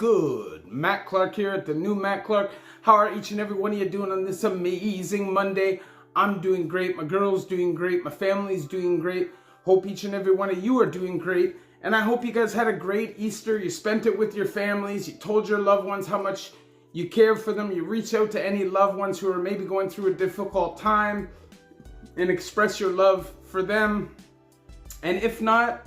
good? Matt Clark here at the new Matt Clark. How are each and every one of you doing on this amazing Monday? I'm doing great. My girl's doing great. My family's doing great. Hope each and every one of you are doing great. And I hope you guys had a great Easter. You spent it with your families. You told your loved ones how much you care for them. You reach out to any loved ones who are maybe going through a difficult time and express your love for them. And if not,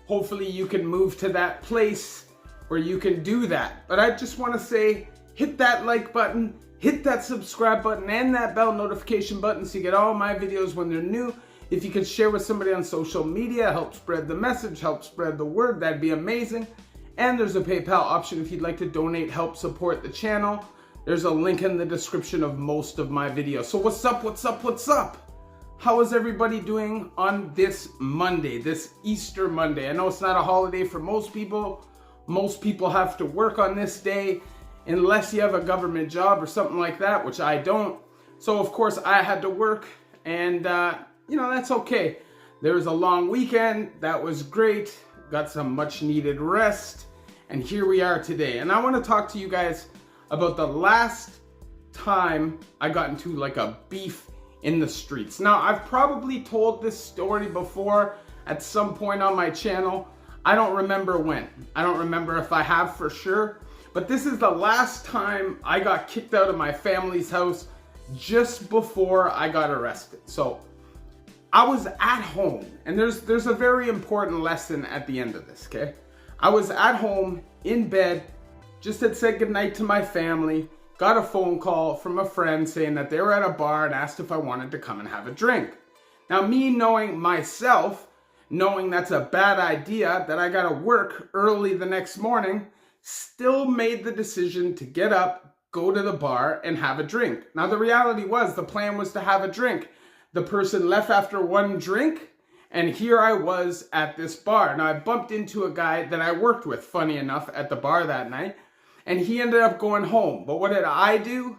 hopefully you can move to that place where you can do that. But I just want to say, hit that like button, hit that subscribe button, and that bell notification button so you get all my videos when they're new. If you could share with somebody on social media, help spread the message, help spread the word, that'd be amazing. And there's a PayPal option if you'd like to donate, help support the channel. There's a link in the description of most of my videos. So what's up? How is everybody doing on this Monday, this Easter Monday? I know it's not a holiday for most people. Most people have to work on this day unless you have a government job or something like that, which I don't. So of course I had to work, and that's okay. There was a long weekend. That was great. Got some much needed rest. And here we are today. And I want to talk to you guys about the last time I got into like a beef in the streets. Now, I've probably told this story before at some point on my channel. I don't remember when. I don't remember if I have for sure. But this is the last time I got kicked out of my family's house just before I got arrested. So I was at home, and there's a very important lesson at the end of this, okay? I was at home in bed, just had said goodnight to my family, got a phone call from a friend saying that they were at a bar and asked if I wanted to come and have a drink. Now, me knowing myself, knowing that's a bad idea, that I gotta work early the next morning, still made the decision to get up, go to the bar, and have a drink. Now, the reality was the plan was to have a drink. The person left after one drink, and here I was at this bar. Now, I bumped into a guy that I worked with, funny enough, at the bar that night, and he ended up going home. But what did I do?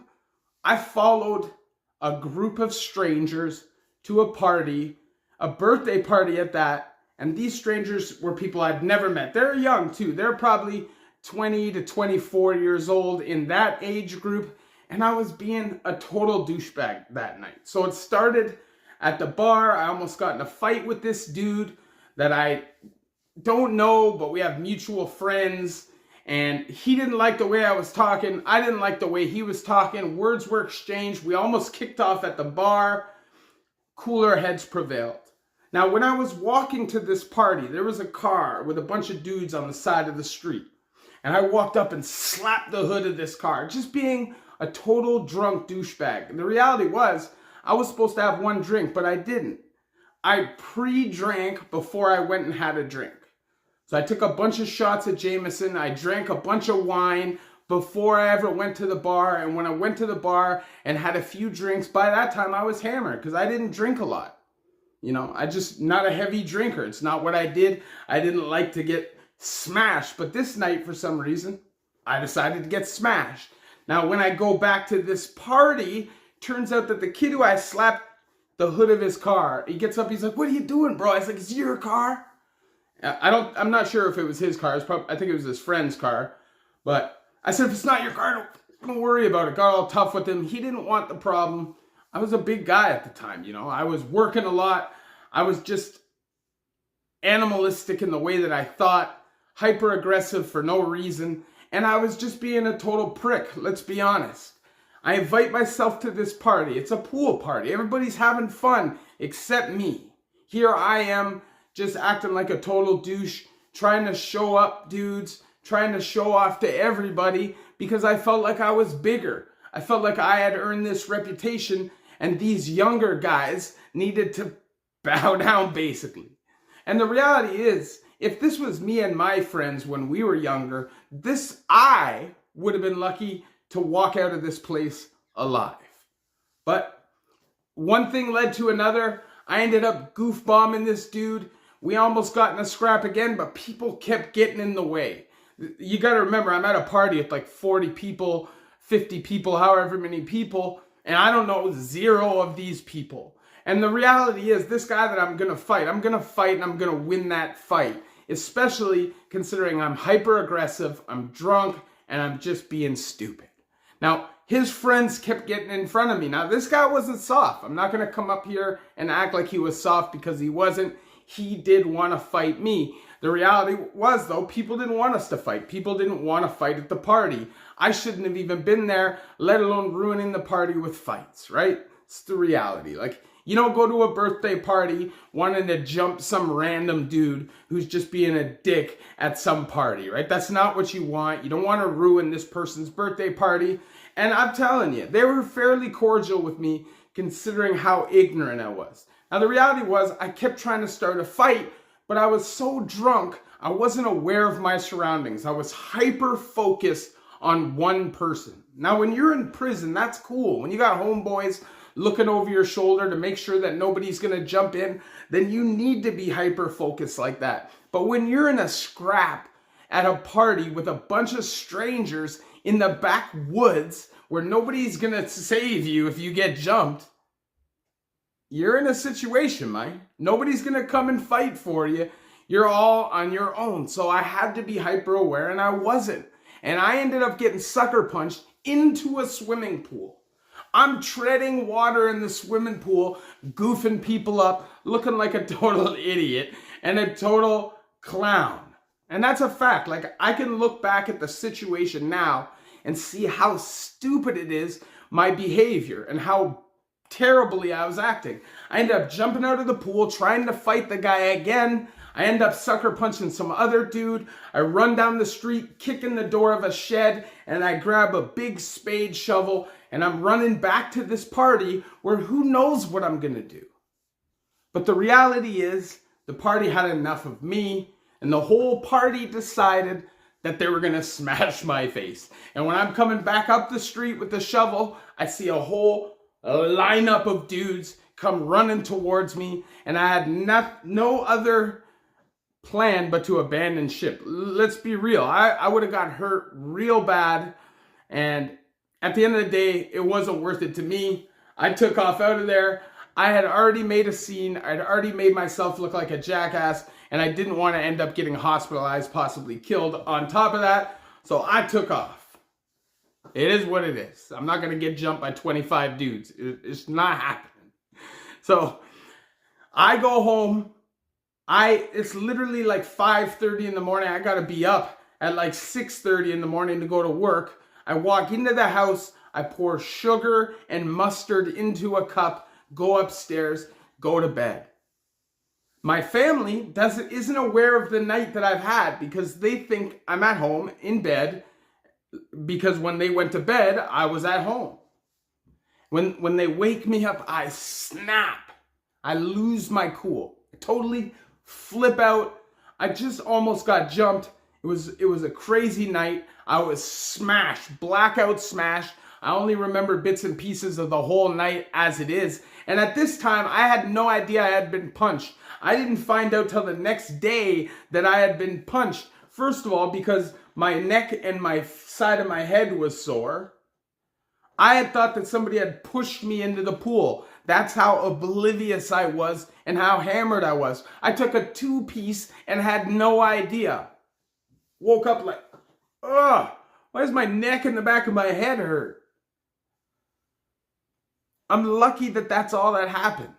I followed a group of strangers to a party, a birthday party at that, and these strangers were people I'd never met. They're young too. They're probably 20 to 24 years old, in that age group, and I was being a total douchebag that night. So it started at the bar. I almost got in a fight with this dude that I don't know, but we have mutual friends. And he didn't like the way I was talking. I didn't like the way he was talking. Words were exchanged. We almost kicked off at the bar. Cooler heads prevailed. Now, when I was walking to this party, there was a car with a bunch of dudes on the side of the street. And I walked up and slapped the hood of this car, just being a total drunk douchebag. And the reality was, I was supposed to have one drink, but I didn't. I pre-drank before I went and had a drink. So I took a bunch of shots of Jameson. I drank a bunch of wine before I ever went to the bar. And when I went to the bar and had a few drinks, by that time I was hammered because I didn't drink a lot. I just not a heavy drinker. It's not what I did. I didn't like to get smashed. But this night, for some reason, I decided to get smashed. Now, when I go back to this party, turns out that the kid who I slapped the hood of his car, he gets up, he's like, "What are you doing, bro?" I was like, "Is it your car?" I'm not sure if it was his car. I think it was his friend's car. But I said, "If it's not your car, don't worry about it." Got all tough with him. He didn't want the problem. I was a big guy at the time, I was working a lot. I was just animalistic in the way that I thought, hyper aggressive for no reason. And I was just being a total prick, let's be honest. I invite myself to this party. It's a pool party. Everybody's having fun except me. Here I am, just acting like a total douche, trying to show up dudes, trying to show off to everybody because I felt like I was bigger. I felt like I had earned this reputation and these younger guys needed to bow down, basically. And the reality is, if this was me and my friends when we were younger, I would have been lucky to walk out of this place alive. But one thing led to another. I ended up goof bombing this dude. We almost got in a scrap again, but people kept getting in the way. You got to remember, I'm at a party with like 40 people, 50 people, however many people, and I don't know 0 of these people. And the reality is, this guy that I'm going to fight and I'm going to win that fight. especially considering I'm hyper aggressive, I'm drunk, and I'm just being stupid. Now, his friends kept getting in front of me. Now, this guy wasn't soft. I'm not going to come up here and act like he was soft because he wasn't. He did want to fight me. The reality was, though, people didn't want us to fight. People didn't want to fight at the party. I shouldn't have even been there, let alone ruining the party with fights, right? It's the reality. Like, you don't go to a birthday party wanting to jump some random dude who's just being a dick at some party, right? That's not what you want. You don't want to ruin this person's birthday party. And I'm telling you, they were fairly cordial with me considering how ignorant I was. Now, the reality was I kept trying to start a fight, but I was so drunk, I wasn't aware of my surroundings. I was hyper-focused on one person. Now, when you're in prison, that's cool. When you got homeboys looking over your shoulder to make sure that nobody's going to jump in, then you need to be hyper-focused like that. But when you're in a scrap at a party with a bunch of strangers in the backwoods where nobody's going to save you if you get jumped, you're in a situation, man. Nobody's going to come and fight for you. You're all on your own. So I had to be hyper aware, and I wasn't. And I ended up getting sucker punched into a swimming pool. I'm treading water in the swimming pool, goofing people up, looking like a total idiot and a total clown. And that's a fact. Like, I can look back at the situation now and see how stupid it is, my behavior, and how terribly I was acting. I ended up jumping out of the pool, trying to fight the guy again. I end up sucker punching some other dude. I run down the street, kicking the door of a shed, and I grab a big spade shovel, and I'm running back to this party where who knows what I'm gonna do. But the reality is, the party had enough of me, and the whole party decided that they were gonna smash my face. And when I'm coming back up the street with the shovel, I see a whole lineup of dudes come running towards me, and I had no other plan but to abandon ship. Let's be real. I would have got hurt real bad, and at the end of the day, it wasn't worth it to me. I took off out of there. I had already made a scene. I'd already made myself look like a jackass, and I didn't want to end up getting hospitalized, possibly killed on top of that, so I took off. It is what it is. I'm not going to get jumped by 25 dudes. It's not happening. So I go home. It's literally like 5:30 in the morning. I got to be up at like 6:30 in the morning to go to work. I walk into the house. I pour sugar and mustard into a cup, go upstairs, go to bed. My family isn't aware of the night that I've had because they think I'm at home in bed, because when they went to bed, I was at home. When they wake me up, I snap. I lose my cool. I totally flip out. I just almost got jumped. It was a crazy night. I was smashed, blackout smashed. I only remember bits and pieces of the whole night as it is. And at this time, I had no idea I had been punched. I didn't find out till the next day that I had been punched. First of all, because my neck and my side of my head was sore. I had thought that somebody had pushed me into the pool. That's how oblivious I was and how hammered I was. I took a 2-piece and had no idea. Woke up like, ugh, why does my neck and the back of my head hurt? I'm lucky that that's all that happened.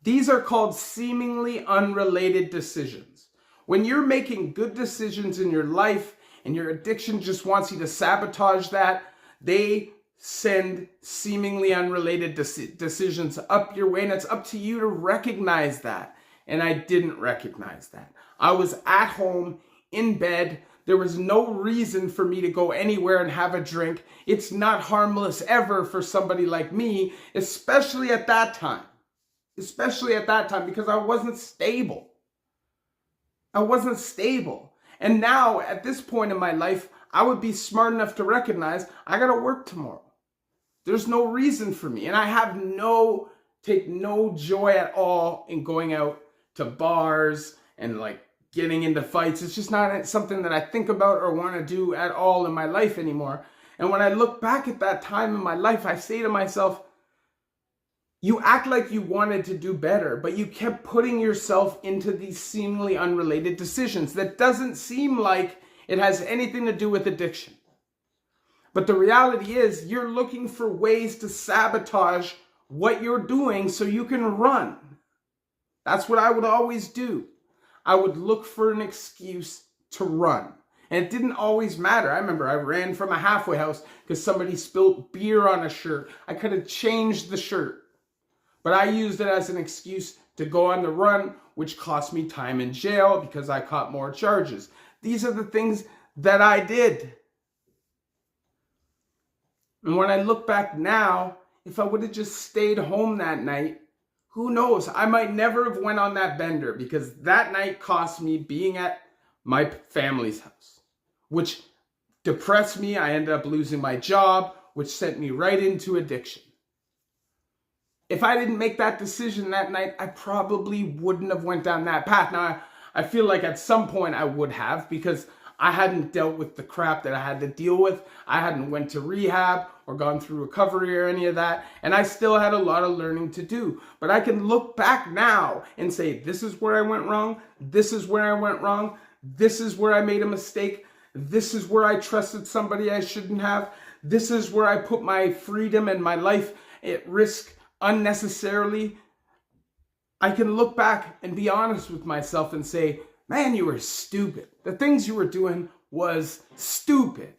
These are called seemingly unrelated decisions. When you're making good decisions in your life and your addiction just wants you to sabotage that, they send seemingly unrelated decisions up your way, and it's up to you to recognize that. And I didn't recognize that. I was at home in bed. There was no reason for me to go anywhere and have a drink. It's not harmless ever for somebody like me, especially at that time. Especially at that time, because I wasn't stable. I wasn't stable. And now, at this point in my life, I would be smart enough to recognize I gotta work tomorrow. There's no reason for me. And I have take no joy at all in going out to bars and like getting into fights. It's just not something that I think about or want to do at all in my life anymore. And when I look back at that time in my life, I say to myself, You act like you wanted to do better, but you kept putting yourself into these seemingly unrelated decisions that doesn't seem like it has anything to do with addiction. But the reality is you're looking for ways to sabotage what you're doing so you can run. That's what I would always do. I would look for an excuse to run. And it didn't always matter. I remember I ran from a halfway house because somebody spilled beer on a shirt. I could have changed the shirt. But I used it as an excuse to go on the run, which cost me time in jail because I caught more charges. These are the things that I did. And when I look back now, if I would have just stayed home that night, who knows? I might never have went on that bender because that night cost me being at my family's house, which depressed me. I ended up losing my job, which sent me right into addiction. If I didn't make that decision that night, I probably wouldn't have went down that path. Now, I feel like at some point I would have because I hadn't dealt with the crap that I had to deal with. I hadn't went to rehab or gone through recovery or any of that. And I still had a lot of learning to do. But I can look back now and say, this is where I went wrong. This is where I went wrong. This is where I made a mistake. This is where I trusted somebody I shouldn't have. This is where I put my freedom and my life at risk unnecessarily. I can look back and be honest with myself and say, man, you were stupid. The things you were doing was stupid.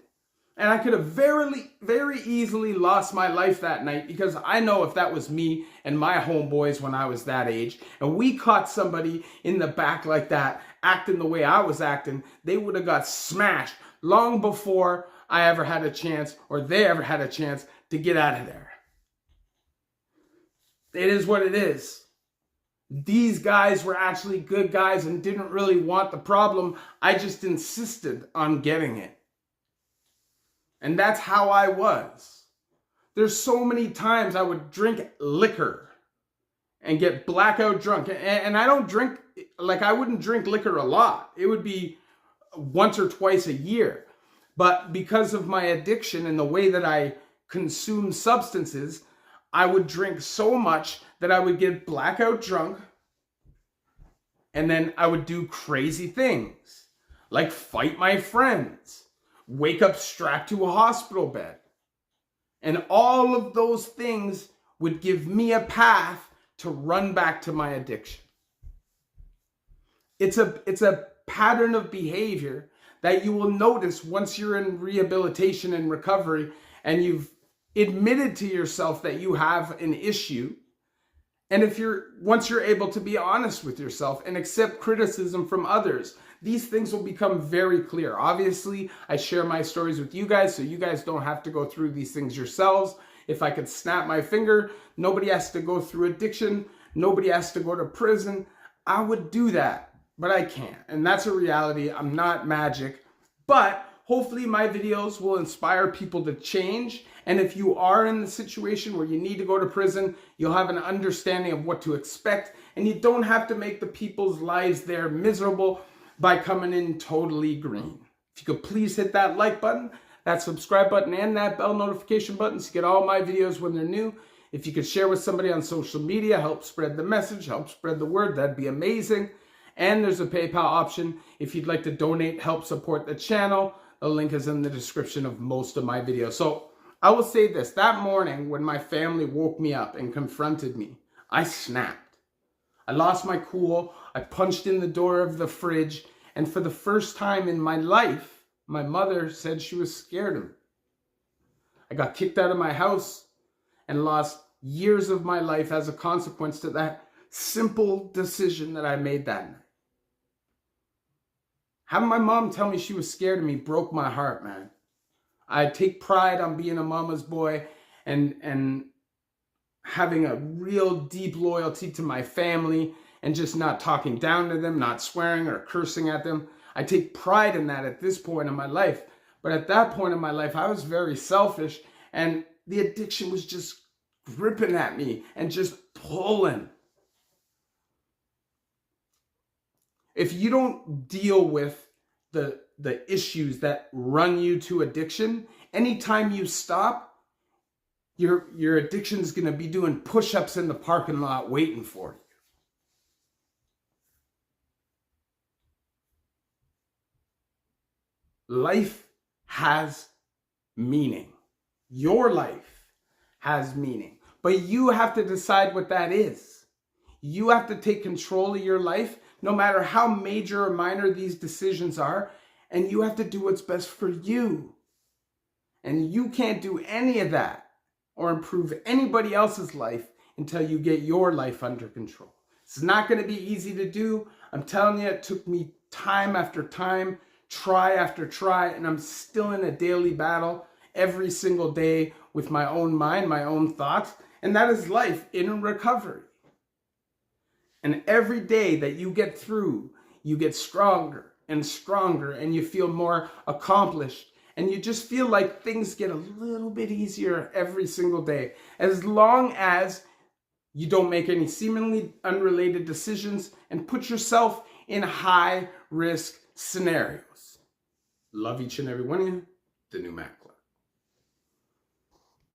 And I could have very easily lost my life that night because I know if that was me and my homeboys when I was that age, and we caught somebody in the back like that, acting the way I was acting, they would have got smashed long before I ever had a chance or they ever had a chance to get out of there. It is what it is. These guys were actually good guys and didn't really want the problem. I just insisted on getting it. And that's how I was. There's so many times I would drink liquor and get blackout drunk. And I don't drink, like I wouldn't drink liquor a lot. It would be once or twice a year. But because of my addiction and the way that I consume substances, I would drink so much that I would get blackout drunk. And then I would do crazy things, like fight my friends, wake up strapped to a hospital bed. And all of those things would give me a path to run back to my addiction. It's a pattern of behavior that you will notice once you're in rehabilitation and recovery and you've admitted to yourself that you have an issue. And once you're able to be honest with yourself and accept criticism from others, these things will become very clear. Obviously, I share my stories with you guys so you guys don't have to go through these things yourselves. If I could snap my finger, nobody has to go through addiction, nobody has to go to prison, I would do that, but I can't. And that's a reality. I'm not magic, but hopefully my videos will inspire people to change. And if you are in the situation where you need to go to prison, you'll have an understanding of what to expect. And you don't have to make the people's lives there miserable by coming in totally green. If you could please hit that like button, that subscribe button, and that bell notification button so you get all my videos when they're new. If you could share with somebody on social media, help spread the message, help spread the word, that'd be amazing. And there's a PayPal option if you'd like to donate, help support the channel. The link is in the description of most of my videos. So I will say this, that morning when my family woke me up and confronted me, I snapped. I lost my cool, I punched in the door of the fridge, and for the first time in my life, my mother said she was scared of me. I got kicked out of my house and lost years of my life as a consequence to that simple decision that I made that night. Having my mom tell me she was scared of me broke my heart, man. I take pride on being a mama's boy and having a real deep loyalty to my family and just not talking down to them, not swearing or cursing at them. I take pride in that at this point in my life. But at that point in my life, I was very selfish and the addiction was just gripping at me and just pulling. If you don't deal with the issues that run you to addiction, anytime you stop, your addiction is going to be doing push-ups in the parking lot waiting for you. Life has meaning. Your life has meaning. But you have to decide what that is. You have to take control of your life, no matter how major or minor these decisions are, and you have to do what's best for you. And you can't do any of that or improve anybody else's life until you get your life under control. It's not going to be easy to do. I'm telling you, it took me time after time, try after try, and I'm still in a daily battle every single day with my own mind, my own thoughts, and that is life in recovery. And every day that you get through, you get stronger and stronger, and you feel more accomplished. And you just feel like things get a little bit easier every single day. As long as you don't make any seemingly unrelated decisions and put yourself in high risk scenarios. Love each and every one of you. The new Mac.